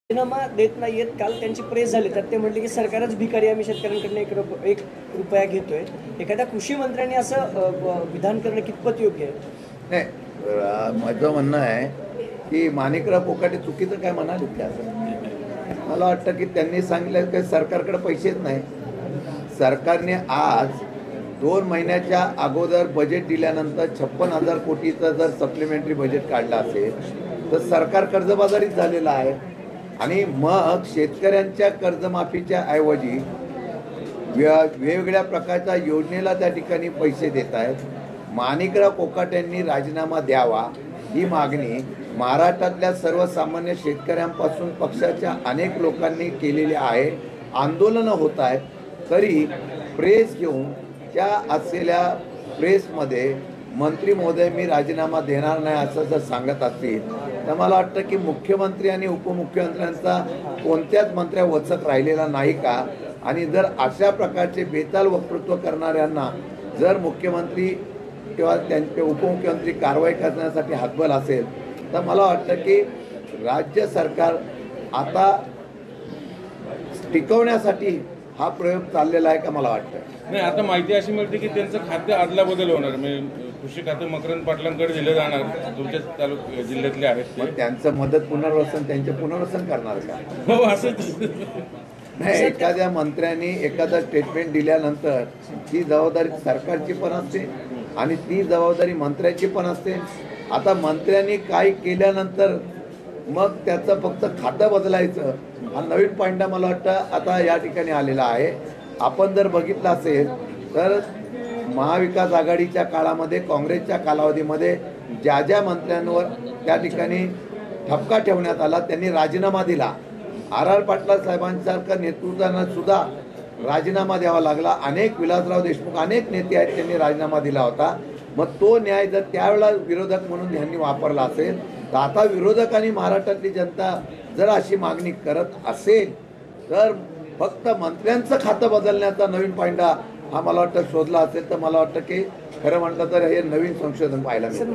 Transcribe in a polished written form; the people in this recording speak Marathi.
राजीनामा देत नाहीयेत. काल त्यांची प्रेस झाली तर ते म्हटले की सरकारच भिकारी, आम्ही शेतकऱ्यांकडून एक रुपया घेतोय. एखाद्या कृषी मंत्र्यांनी असं विधान करणं कितपत योग्य आहे? नाही, माझं म्हणणं आहे की माणिकराव कोकाटे चुकीचं काय म्हणाले की असं मला वाटतं की त्यांनी सांगितलं की सरकारकडे पैसेच नाही. सरकारने आज 2 महिन्याच्या अगोदर बजेट दिल्यानंतर 56,000 कोटीचं जर सप्लिमेंटरी बजेट काढलं असेल तर सरकार कर्जबाजारीच झालेलं आहे. आणि मग शेतकऱ्यांच्या कर्जमाफीच्या ऐवजी वेगवेगळ्या प्रकारच्या योजनेला त्या ठिकाणी पैसे देत आहेत. माणिकराव कोकाटेंनी राजीनामा द्यावा ही मागणी महाराष्ट्रातल्या सर्वसामान्य शेतकऱ्यांपासून पक्षाच्या अनेक लोकांनी केलेली आहे. आंदोलनं होत आहेत. तरी प्रेस घेऊन त्या असलेल्या प्रेसमध्ये मंत्री महोदय मी राजीनामा देणार नाही असं जर सांगत असतील तर मला वाटतं की मुख्यमंत्री आणि उपमुख्यमंत्र्यांचा कोणत्याच मंत्र्या वचक राहिलेला नाही का? आणि जर अशा प्रकारचे बेताल वक्तृत्व करणाऱ्यांना जर मुख्यमंत्री किंवा त्यांचे उपमुख्यमंत्री कारवाई करण्यासाठी हातबल असेल तर मला वाटतं की राज्य सरकार आता टिकवण्यासाठी हा प्रयोग चाललेला आहे का मला वाटतं. नाही, आता माहिती अशी मिळते की त्यांचं खाते आदला बदल होणार, म्हणजे कृषी खाते मकरंद पाटलांकडे दिलं जाणार. तुमच्या जिल्ह्यातले आहेत मग त्यांचं मदत पुनर्वसन त्यांचे पुनर्वसन करणार का? हो, असंच नाही, एखाद्या मंत्र्यांनी एखादं स्टेटमेंट दिल्यानंतर ती जबाबदारी सरकारची पण असते आणि ती जबाबदारी मंत्र्याची पण असते. आता मंत्र्यांनी काय केल्यानंतर मग त्याचं फक्त खातं बदलायचं हा नवीन पॉईंट मला वाटतं आता या ठिकाणी आलेला आहे. आपण जर बघितलं असेल तर महाविकास आघाडीच्या काळामध्ये काँग्रेसच्या कालावधीमध्ये ज्या ज्या मंत्र्यांवर त्या ठिकाणी ठपका ठेवण्यात आला त्यांनी राजीनामा दिला. आर पाटील साहेबांसारखं नेतृत्वानं सुद्धा राजीनामा द्यावा लागला. अनेक विलासराव देशमुख अनेक नेते आहेत त्यांनी राजीनामा दिला होता. मग तो न्याय जर त्यावेळेला विरोधक म्हणून त्यांनी वापरला असेल तर आता विरोधकांनी महाराष्ट्रातली जनता जर अशी मागणी करत असेल तर फक्त मंत्र्यांचं खातं बदलण्याचा नवीन पॉईंट हा मला वाटतं शोधला असेल तर मला वाटतं की खरं म्हटलं तर हे नवीन संशोधन पाहायला मिळेल.